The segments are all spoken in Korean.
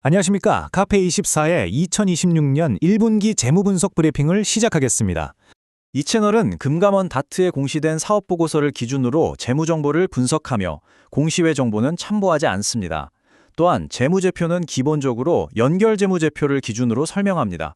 안녕하십니까. 카페24의 2026년 1분기 재무분석 브리핑을 시작하겠습니다. 이 채널은 금감원 다트에 공시된 사업보고서를 기준으로 재무정보를 분석하며 공시외 정보는 첨부하지 않습니다. 또한 재무제표는 기본적으로 연결재무제표를 기준으로 설명합니다.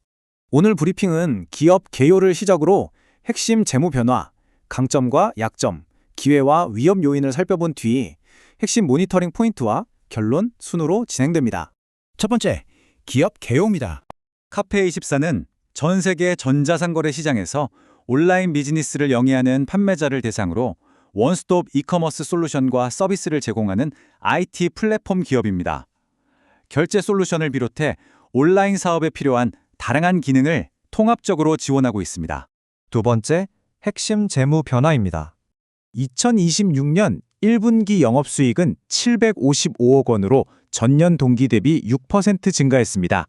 오늘 브리핑은 기업 개요를 시작으로 핵심 재무 변화, 강점과 약점, 기회와 위험 요인을 살펴본 뒤 핵심 모니터링 포인트와 결론, 순으로 진행됩니다. 첫 번째, 기업 개요입니다. 카페24는 전 세계 전자상거래 시장에서 온라인 비즈니스를 영위하는 판매자를 대상으로 원스톱 이커머스 솔루션과 서비스를 제공하는 IT 플랫폼 기업입니다. 결제 솔루션을 비롯해 온라인 사업에 필요한 다양한 기능을 통합적으로 지원하고 있습니다. 두 번째, 핵심 재무 변화입니다. 2026년 1분기 영업수익은 755억 원으로 전년 동기 대비 6% 증가했습니다.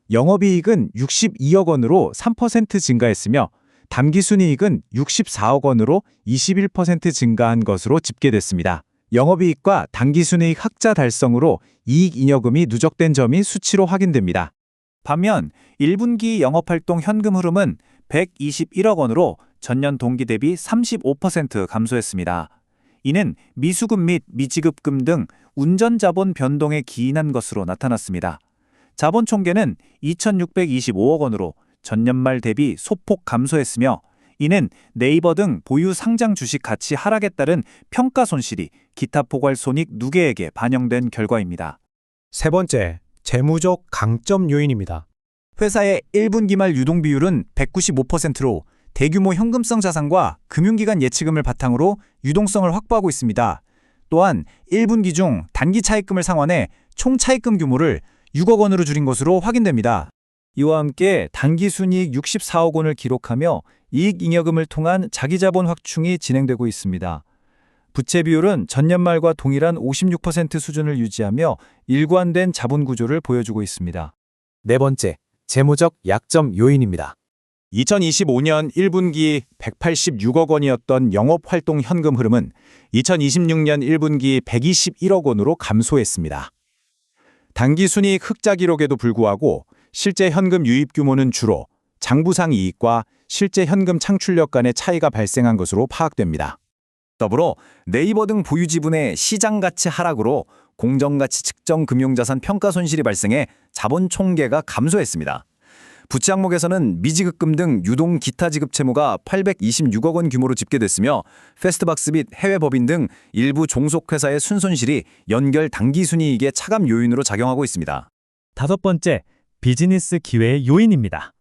영업이익은 62억 원으로 3% 증가했으며 당기순이익은 64억 원으로 21% 증가한 것으로 집계됐습니다. 영업이익과 당기순이익 흑자 달성으로 이익잉여금이 누적된 점이 수치로 확인됩니다. 반면 1분기 영업활동 현금 흐름은 121억 원으로 전년 동기 대비 35% 감소했습니다. 이는 미수급 및 미지급금 등 운전자본 변동에 기인한 것으로 나타났습니다. 자본 총계는 2,625억 원으로 전년 말 대비 소폭 감소했으며 이는 네이버 등 보유 상장 주식 가치 하락에 따른 평가 손실이 기타 포괄 손익 누계액에 반영된 결과입니다. 세 번째, 재무적 강점 요인입니다. 회사의 1분기 말 유동 비율은 195%로 대규모 현금성 자산과 금융기관 예치금을 바탕으로 유동성을 확보하고 있습니다. 또한 1분기 중 단기 차입금을 상환해 총 차입금 규모를 6억 원으로 줄인 것으로 확인됩니다. 이와 함께 단기순이익 64억 원을 기록하며 이익잉여금을 통한 자기자본 확충이 진행되고 있습니다. 부채 비율은 전년 말과 동일한 56% 수준을 유지하며 일관된 자본 구조를 보여주고 있습니다. 네 번째, 재무적 약점 요인입니다. 2025년 1분기 186억 원이었던 영업활동 현금 흐름은 2026년 1분기 121억 원으로 감소했습니다. 당기순이익 흑자 기록에도 불구하고 실제 현금 유입 규모는 주로 장부상 이익과 실제 현금 창출력 간의 차이가 발생한 것으로 파악됩니다. 더불어 네이버 등 보유 지분의 시장 가치 하락으로 공정가치 측정 금융자산 평가 손실이 발생해 자본 총계가 감소했습니다. 부채 항목에서는 미지급금 등 유동 기타 지급 채무가 826억 원 규모로 집계됐으며 패스트박스 및 해외 법인 등 일부 종속회사의 순손실이 연결 당기순이익의 차감 요인으로 작용하고 있습니다. 다섯 번째, 비즈니스 기회의 요인입니다.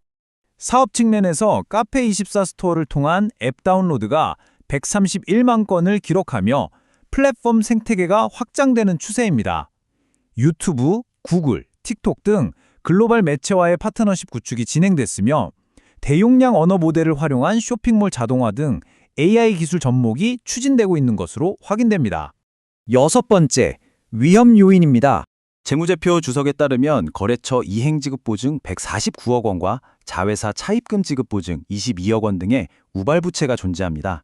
사업 측면에서 카페24 스토어를 통한 앱 다운로드가 131만 건을 기록하며 플랫폼 생태계가 확장되는 추세입니다. 유튜브, 구글, 틱톡 등 글로벌 매체와의 파트너십 구축이 진행됐으며 대용량 언어 모델을 활용한 쇼핑몰 자동화 등 AI 기술 접목이 추진되고 있는 것으로 확인됩니다. 여섯 번째, 위험 요인입니다. 재무제표 주석에 따르면 거래처 이행지급 보증 149억 원과 자회사 차입금 지급 보증 22억 원 등의 우발 부채가 존재합니다.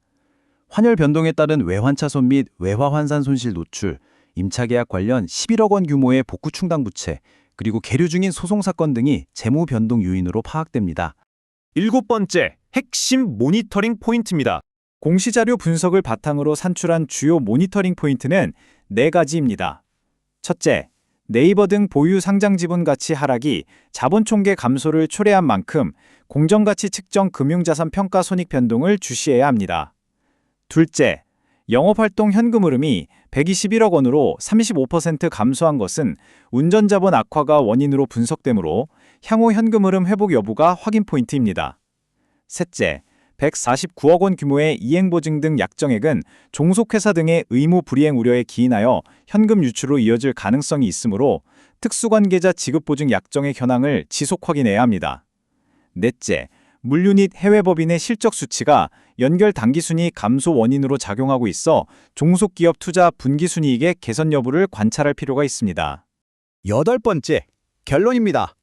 환율 변동에 따른 외환차손 및 외화환산 손실 노출, 임차계약 관련 11억 원 규모의 복구 충당 부채, 그리고 계류 중인 소송 사건 등이 재무 변동 요인으로 파악됩니다. 일곱 번째, 핵심 모니터링 포인트입니다. 공시자료 분석을 바탕으로 산출한 주요 모니터링 포인트는 네 가지입니다. 첫째, 네이버 등 보유 상장 지분 가치 하락이 자본 총계 감소를 초래한 만큼 공정가치 측정 금융자산 평가 손익 변동을 주시해야 합니다. 둘째, 영업활동 현금 흐름이 121억 원으로 35% 감소한 것은 운전자본 악화가 원인으로 분석되므로 향후 현금 흐름 회복 여부가 확인 포인트입니다. 셋째, 149억 원 규모의 이행보증 등 약정액은 종속회사 등의 의무 불이행 우려에 기인하여 현금 유출로 이어질 가능성이 있으므로 특수관계자 지급보증 약정의 현황을 지속 확인해야 합니다. 넷째, 물류 및 해외법인의 실적 수치가 연결 당기순이익 감소 원인으로 작용하고 있어 종속기업 투자 분기순이익의 개선 여부를 관찰할 필요가 있습니다. 여덟 번째, 결론입니다.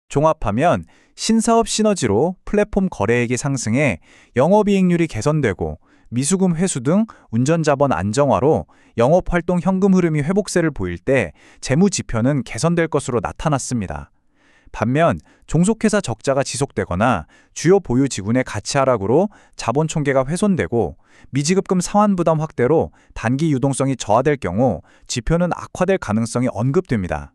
종합하면 신사업 시너지로 플랫폼 거래액이 상승해 영업이익률이 개선되고 미수금 회수 등 운전자본 안정화로 영업활동 현금 흐름이 회복세를 보일 때 재무 지표는 개선될 것으로 나타났습니다. 반면 종속회사 적자가 지속되거나 주요 보유 지분의 가치 하락으로 자본 총계가 훼손되고 미지급금 상환 부담 확대로 단기 유동성이 저하될 경우 지표는 악화될 가능성이 언급됩니다.